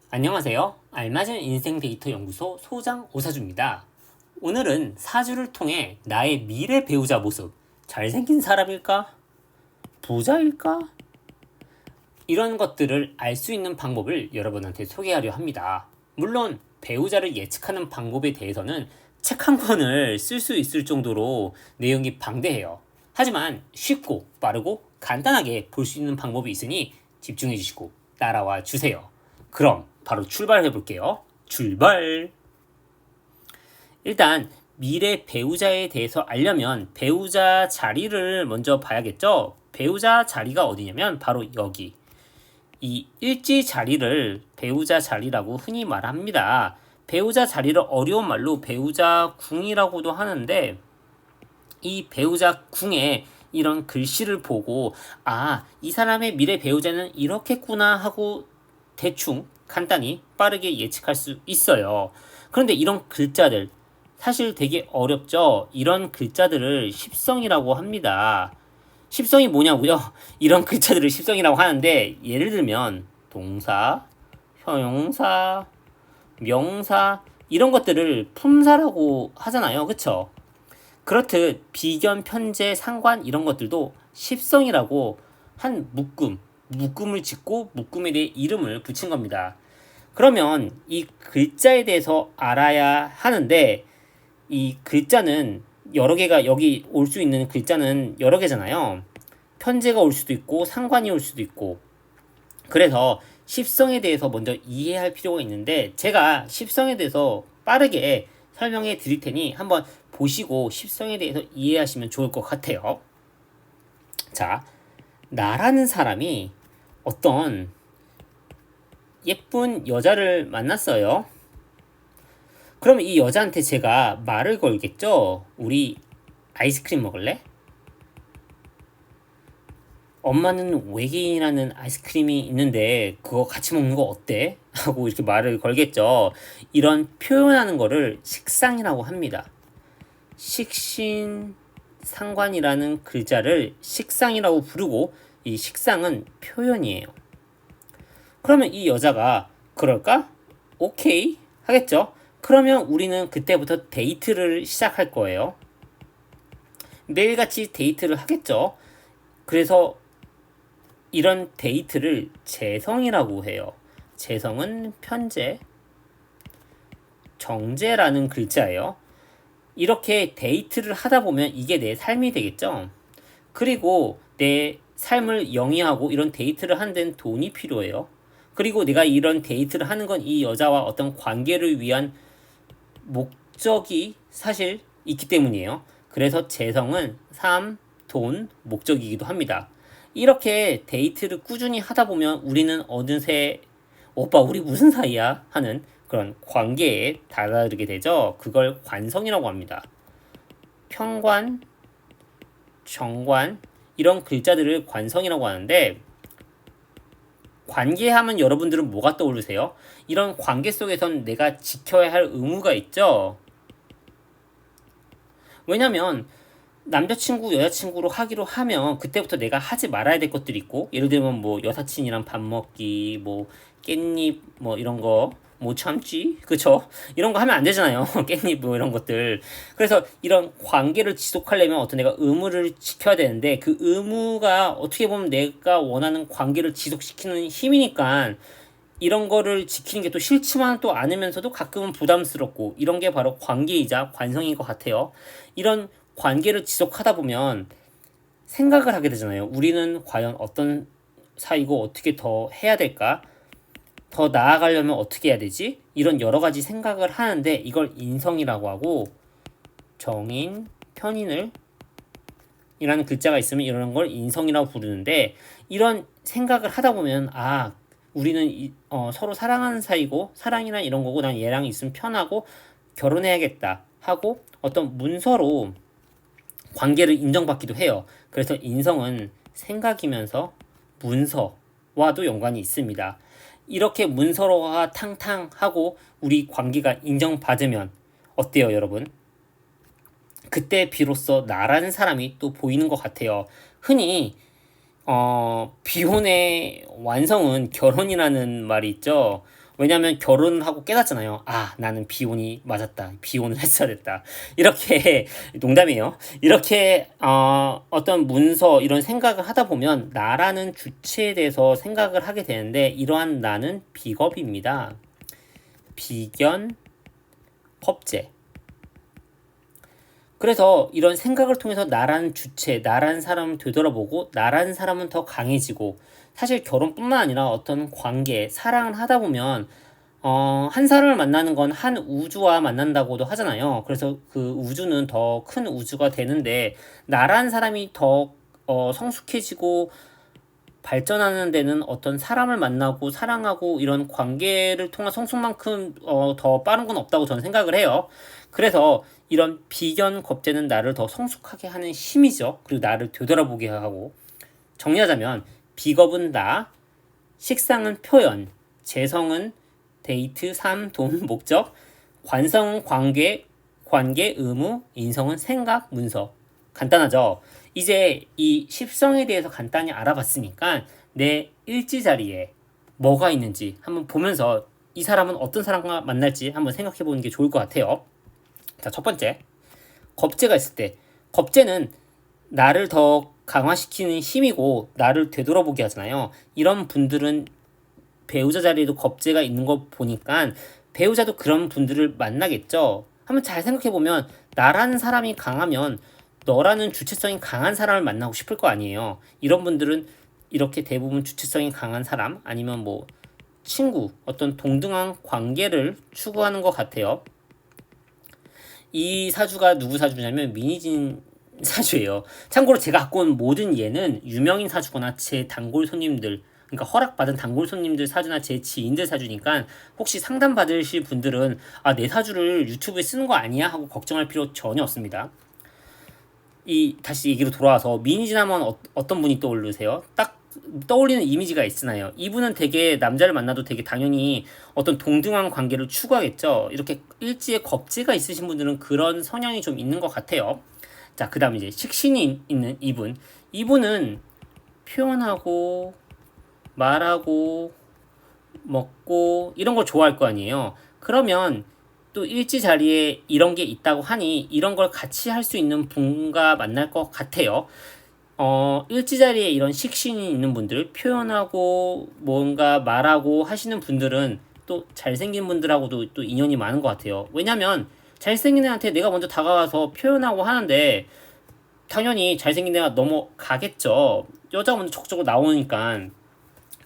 안녕하세요. 알맞은 인생 데이터 연구소 소장 오사주입니다. 오늘은 사주를 통해 나의 미래 배우자 모습, 잘생긴 사람일까? 부자일까? 이런 것들을 알 수 있는 방법을 여러분한테 소개하려 합니다. 물론 배우자를 예측하는 방법에 대해서는 책 한 권을 쓸 수 있을 정도로 내용이 방대해요. 하지만 쉽고 빠르고 간단하게 볼 수 있는 방법이 있으니 집중해 주시고 따라와 주세요. 그럼 바로 출발해 볼게요. 출발! 일단 미래 배우자에 대해서 알려면 배우자 자리를 먼저 봐야겠죠? 배우자 자리가 어디냐면 바로 여기. 이 일지 자리를 배우자 자리라고 흔히 말합니다. 배우자 자리를 어려운 말로 배우자 궁이라고도 하는데 이 배우자 궁에 이런 글씨를 보고 이 사람의 미래 배우자는 이렇겠구나 하고 대충 간단히 빠르게 예측할 수 있어요. 그런데 이런 글자들 사실 되게 어렵죠. 이런 글자들을 십성이라고 합니다. 십성이 뭐냐고요? 이런 글자들을 십성이라고 하는데 예를 들면 동사, 형용사, 명사 이런 것들을 품사라고 하잖아요. 그쵸? 그렇듯 비견, 편제, 상관 이런 것들도 십성이라고 한 묶음을 짓고 묶음에 대해 이름을 붙인 겁니다. 그러면 이 글자에 대해서 알아야 하는데 이 글자는 여러 개가 여기 올 수 있는 글자는 여러 개잖아요. 편제가 올 수도 있고 상관이 올 수도 있고 그래서 십성에 대해서 먼저 이해할 필요가 있는데 제가 십성에 대해서 빠르게 설명해 드릴 테니 한번 보시고 십성에 대해서 이해하시면 좋을 것 같아요. 자, 나라는 사람이 어떤 예쁜 여자를 만났어요. 그럼 이 여자한테 제가 말을 걸겠죠? 우리 아이스크림 먹을래? 엄마는 외계인이라는 아이스크림이 있는데 그거 같이 먹는 거 어때? 하고 이렇게 말을 걸겠죠. 이런 표현하는 거를 식상이라고 합니다. 식신상관이라는 글자를 식상이라고 부르고 이 식상은 표현이에요. 그러면 이 여자가 그럴까? 오케이 하겠죠. 그러면 우리는 그때부터 데이트를 시작할 거예요. 매일같이 데이트를 하겠죠. 그래서 이런 데이트를 재성이라고 해요. 재성은 편재, 정제라는 글자예요. 이렇게 데이트를 하다 보면 이게 내 삶이 되겠죠. 그리고 내 삶을 영위하고 이런 데이트를 하는 데는 돈이 필요해요. 그리고 내가 이런 데이트를 하는 건 이 여자와 어떤 관계를 위한 목적이 사실 있기 때문이에요. 그래서 재성은 삶, 돈, 목적이기도 합니다. 이렇게 데이트를 꾸준히 하다 보면 우리는 어느새 오빠 우리 무슨 사이야? 하는 그런 관계에 다다르게 되죠. 그걸 관성이라고 합니다. 편관, 정관 이런 글자들을 관성이라고 하는데 관계하면 여러분들은 뭐가 떠오르세요? 이런 관계 속에선 내가 지켜야 할 의무가 있죠. 왜냐면 남자친구, 여자친구로 하기로 하면 그때부터 내가 하지 말아야 될 것들이 있고 예를 들면 뭐 여사친이랑 밥 먹기, 뭐 깻잎 뭐 이런 거 못 참지? 그쵸? 이런 거 하면 안 되잖아요. 깻잎 뭐 이런 것들. 그래서 이런 관계를 지속하려면 어떤 내가 의무를 지켜야 되는데 그 의무가 어떻게 보면 내가 원하는 관계를 지속시키는 힘이니까 이런 거를 지키는 게 또 싫지만 또 않으면서도 가끔은 부담스럽고 이런 게 바로 관계이자 관성인 것 같아요. 이런 관계를 지속하다 보면 생각을 하게 되잖아요. 우리는 과연 어떤 사이고 어떻게 더 해야 될까? 더 나아가려면 어떻게 해야 되지? 이런 여러 가지 생각을 하는데 이걸 인성이라고 하고 정인, 편인을 이라는 글자가 있으면 이런 걸 인성이라고 부르는데 이런 생각을 하다 보면 우리는 서로 사랑하는 사이고 사랑이란 이런 거고 난 얘랑 있으면 편하고 결혼해야겠다 하고 어떤 문서로 관계를 인정받기도 해요. 그래서 인성은 생각이면서 문서와도 연관이 있습니다. 이렇게 문서로가 탕탕하고 우리 관계가 인정받으면 어때요, 여러분? 그때 비로소 나라는 사람이 또 보이는 것 같아요. 흔히 비혼의 완성은 결혼이라는 말이 있죠. 왜냐면 결혼하고 깨닫잖아요. 아, 나는 비혼이 맞았다. 비혼을 했어야 됐다. 이렇게 농담이에요. 이렇게 어떤 문서 이런 생각을 하다 보면 나라는 주체에 대해서 생각을 하게 되는데 이러한 나는 비겁입니다. 비견, 겁제. 그래서 이런 생각을 통해서 나라는 주체, 나라는 사람을 되돌아보고 나라는 사람은 더 강해지고 사실 결혼뿐만 아니라 어떤 관계, 사랑을 하다 보면 한 사람을 만나는 건 한 우주와 만난다고도 하잖아요. 그래서 그 우주는 더 큰 우주가 되는데 나라는 사람이 더 성숙해지고 발전하는 데는 어떤 사람을 만나고 사랑하고 이런 관계를 통한 성숙만큼 더 빠른 건 없다고 저는 생각을 해요. 그래서 이런 비견 겁제는 나를 더 성숙하게 하는 힘이죠. 그리고 나를 되돌아보게 하고 정리하자면 비겁은 나, 식상은 표현, 재성은 데이트, 삶, 돈, 목적, 관성은 관계, 의무, 인성은 생각, 문서. 간단하죠? 이제 이 십성에 대해서 간단히 알아봤으니까 내 일지 자리에 뭐가 있는지 한번 보면서 이 사람은 어떤 사람과 만날지 한번 생각해 보는 게 좋을 것 같아요. 자, 첫 번째. 겁재가 있을 때 겁재는 나를 더 강화시키는 힘이고 나를 되돌아보게 하잖아요. 이런 분들은 배우자 자리에도 겁재가 있는 거 보니까 배우자도 그런 분들을 만나겠죠. 한번 잘 생각해 보면 나라는 사람이 강하면 너라는 주체성이 강한 사람을 만나고 싶을 거 아니에요. 이런 분들은 이렇게 대부분 주체성이 강한 사람 아니면 뭐 친구, 어떤 동등한 관계를 추구하는 것 같아요. 이 사주가 누구 사주냐면 민희진 사주예요. 참고로 제가 갖고 온 모든 예는 유명인 사주거나 제 단골 손님들, 그러니까 허락받은 단골 손님들 사주나 제 지인들 사주니까 혹시 상담 받으실 분들은 아, 내 사주를 유튜브에 쓰는 거 아니야? 하고 걱정할 필요 전혀 없습니다. 다시 얘기로 돌아와서 민희진 하면 어떤 분이 떠오르세요? 딱 떠올리는 이미지가 있으나요? 이분은 되게 남자를 만나도 되게 당연히 어떤 동등한 관계를 추구하겠죠. 이렇게 일지에 겁재가 있으신 분들은 그런 성향이 좀 있는 것 같아요. 자, 그 다음 이제 식신이 있는 이분은 표현하고 말하고 먹고 이런 거 좋아할 거 아니에요. 그러면 또 일지 자리에 이런 게 있다고 하니 이런 걸 같이 할 수 있는 분과 만날 것 같아요. 일지 자리에 이런 식신이 있는 분들, 표현하고 뭔가 말하고 하시는 분들은 또 잘생긴 분들하고도 또 인연이 많은 것 같아요. 왜냐면 잘생긴 애한테 내가 먼저 다가가서 표현하고 하는데 당연히 잘생긴 애가 넘어가겠죠. 여자가 먼저 적극적으로 나오니까.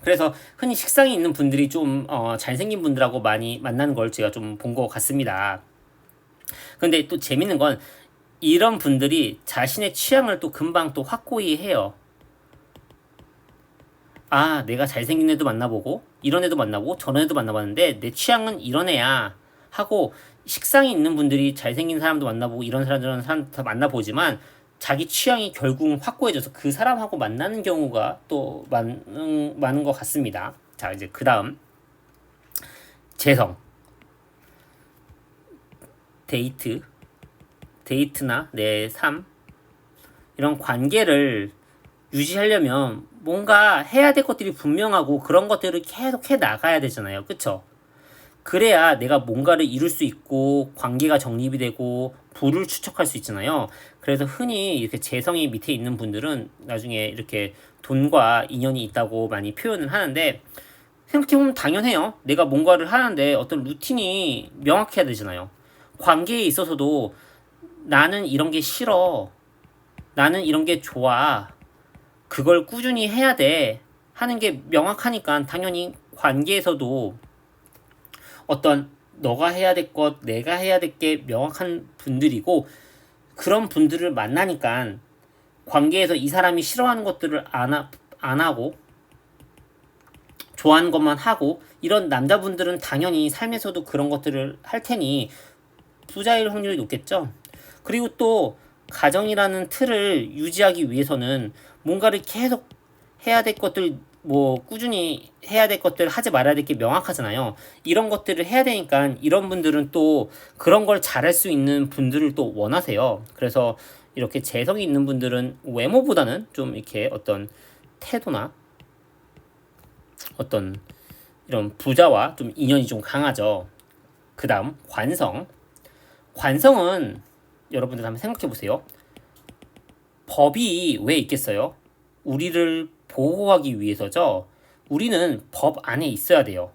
그래서 흔히 식상이 있는 분들이 좀 잘생긴 분들하고 많이 만나는 걸 제가 좀 본 것 같습니다. 근데 또 재밌는 건 이런 분들이 자신의 취향을 또 금방 또 확고히 해요. 아, 내가 잘생긴 애도 만나보고 이런 애도 만나보고 저런 애도 만나봤는데 내 취향은 이런 애야 하고 식상이 있는 분들이 잘생긴 사람도 만나보고 이런 사람 저런 사람 다 만나보지만 자기 취향이 결국은 확고해져서 그 사람하고 만나는 경우가 또 많은 것 같습니다. 자, 이제 그 다음 재성 데이트나 내 삶 이런 관계를 유지하려면 뭔가 해야 될 것들이 분명하고 그런 것들을 계속 해 나가야 되잖아요. 그쵸? 그래야 내가 뭔가를 이룰 수 있고 관계가 정립이 되고 부를 축적할 수 있잖아요. 그래서 흔히 이렇게 재성이 밑에 있는 분들은 나중에 이렇게 돈과 인연이 있다고 많이 표현을 하는데 생각해보면 당연해요. 내가 뭔가를 하는데 어떤 루틴이 명확해야 되잖아요. 관계에 있어서도 나는 이런 게 싫어. 나는 이런 게 좋아. 그걸 꾸준히 해야 돼. 하는 게 명확하니까 당연히 관계에서도 어떤 너가 해야 될 것, 내가 해야 될 게 명확한 분들이고 그런 분들을 만나니까 관계에서 이 사람이 싫어하는 것들을 안 하고 좋아하는 것만 하고 이런 남자분들은 당연히 삶에서도 그런 것들을 할 테니 부자일 확률이 높겠죠. 그리고 또 가정이라는 틀을 유지하기 위해서는 뭔가를 계속 해야 될 것들 뭐 꾸준히 해야 될 것들 하지 말아야 될 게 명확하잖아요. 이런 것들을 해야 되니까 이런 분들은 또 그런 걸 잘할 수 있는 분들을 또 원하세요. 그래서 이렇게 재성이 있는 분들은 외모보다는 좀 이렇게 어떤 태도나 어떤 이런 부자와 좀 인연이 좀 강하죠. 그 다음 관성. 관성은 여러분들 한번 생각해 보세요. 법이 왜 있겠어요? 우리를 보호하기 위해서죠. 우리는 법 안에 있어야 돼요.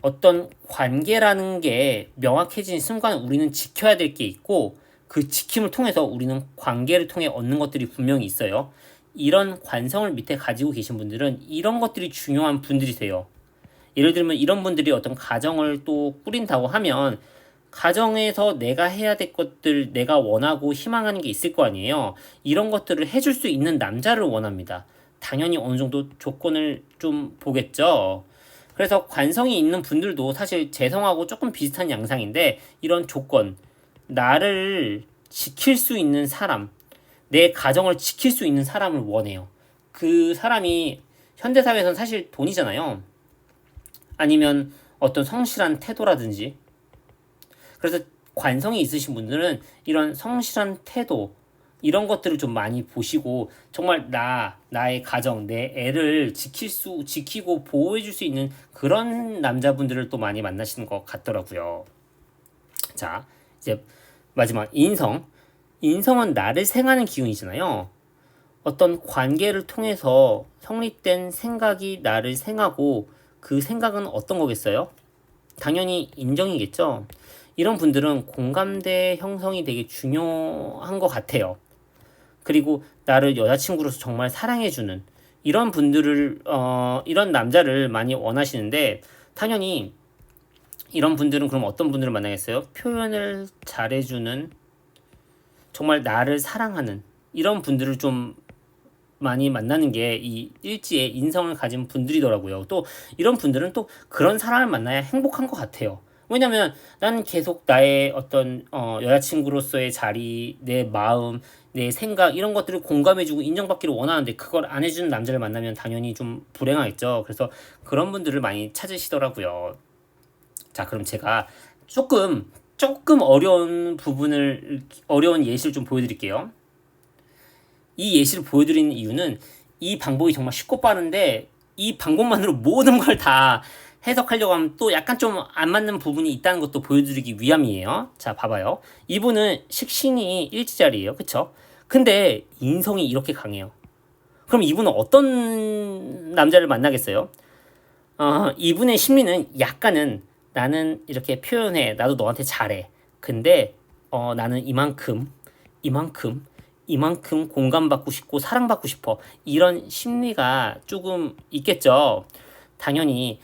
어떤 관계라는 게 명확해진 순간 우리는 지켜야 될 게 있고 그 지킴을 통해서 우리는 관계를 통해 얻는 것들이 분명히 있어요. 이런 관성을 밑에 가지고 계신 분들은 이런 것들이 중요한 분들이세요. 예를 들면 이런 분들이 어떤 가정을 또 꾸린다고 하면 가정에서 내가 해야 될 것들, 내가 원하고 희망하는 게 있을 거 아니에요. 이런 것들을 해줄 수 있는 남자를 원합니다. 당연히 어느 정도 조건을 좀 보겠죠. 그래서 관성이 있는 분들도 사실 재성하고 조금 비슷한 양상인데 이런 조건, 나를 지킬 수 있는 사람, 내 가정을 지킬 수 있는 사람을 원해요. 그 사람이 현대사회에서는 사실 돈이잖아요. 아니면 어떤 성실한 태도라든지. 그래서 관성이 있으신 분들은 이런 성실한 태도, 이런 것들을 좀 많이 보시고 정말 나의 가정, 내 애를 지키고 보호해줄 수 있는 그런 남자분들을 또 많이 만나시는 것 같더라고요. 자, 이제 마지막 인성. 인성은 나를 생하는 기운이잖아요. 어떤 관계를 통해서 성립된 생각이 나를 생하고 그 생각은 어떤 거겠어요? 당연히 인정이겠죠. 이런 분들은 공감대 형성이 되게 중요한 것 같아요. 그리고 나를 여자친구로서 정말 사랑해주는 이런 분들을 이런 남자를 많이 원하시는데 당연히 이런 분들은 그럼 어떤 분들을 만나겠어요? 표현을 잘해주는 정말 나를 사랑하는 이런 분들을 좀 많이 만나는 게 이 일지의 인성을 가진 분들이더라고요. 또 이런 분들은 또 그런 사람을 만나야 행복한 것 같아요. 왜냐면 나는 계속 나의 어떤 여자친구로서의 자리, 내 마음, 내 생각 이런 것들을 공감해주고 인정받기를 원하는데 그걸 안 해주는 남자를 만나면 당연히 좀 불행하겠죠. 그래서 그런 분들을 많이 찾으시더라고요. 자, 그럼 제가 조금 어려운 예시를 좀 보여드릴게요. 이 예시를 보여드리는 이유는 이 방법이 정말 쉽고 빠른데 이 방법만으로 모든 걸 다 해석하려고 하면 또 약간 좀 안 맞는 부분이 있다는 것도 보여드리기 위함이에요. 자, 봐봐요. 이분은 식신이 일지자리예요. 그쵸? 근데 인성이 이렇게 강해요. 그럼 이분은 어떤 남자를 만나겠어요? 이분의 심리는 약간은 나는 이렇게 표현해. 나도 너한테 잘해. 근데 나는 이만큼 공감받고 싶고 사랑받고 싶어. 이런 심리가 조금 있겠죠. 당연히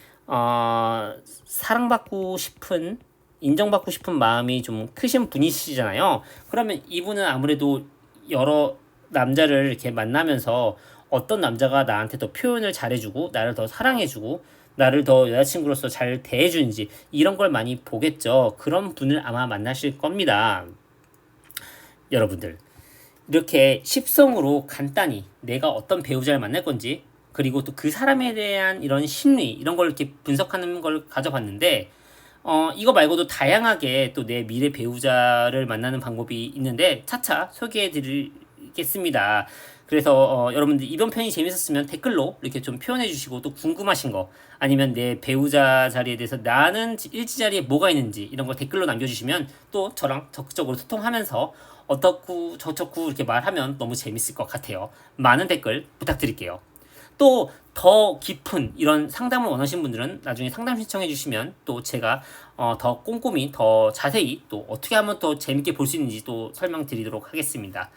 사랑받고 싶은 인정받고 싶은 마음이 좀 크신 분이시잖아요. 그러면 이분은 아무래도 여러 남자를 이렇게 만나면서 어떤 남자가 나한테 더 표현을 잘해주고 나를 더 사랑해주고 나를 더 여자친구로서 잘 대해주는지 이런 걸 많이 보겠죠. 그런 분을 아마 만나실 겁니다. 여러분들 이렇게 십성으로 간단히 내가 어떤 배우자를 만날 건지 그리고 또 그 사람에 대한 이런 심리 이런 걸 이렇게 분석하는 걸 가져봤는데 이거 말고도 다양하게 또 내 미래 배우자를 만나는 방법이 있는데 차차 소개해 드리겠습니다. 그래서 여러분들 이번 편이 재밌었으면 댓글로 이렇게 좀 표현해 주시고 또 궁금하신 거 아니면 내 배우자 자리에 대해서 나는 일지 자리에 뭐가 있는지 이런 거 댓글로 남겨주시면 또 저랑 적극적으로 소통하면서 어떻고 저쩌고 이렇게 말하면 너무 재밌을 것 같아요. 많은 댓글 부탁드릴게요. 또 더 깊은 이런 상담을 원하시는 분들은 나중에 상담 신청해 주시면 또 제가 더 꼼꼼히 더 자세히 또 어떻게 하면 더 재밌게 볼 수 있는지 또 설명드리도록 하겠습니다.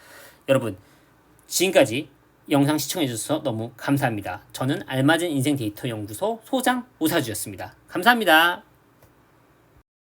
여러분 지금까지 영상 시청해 주셔서 너무 감사합니다. 저는 알맞은 인생 데이터 연구소 소장 오사주였습니다. 감사합니다.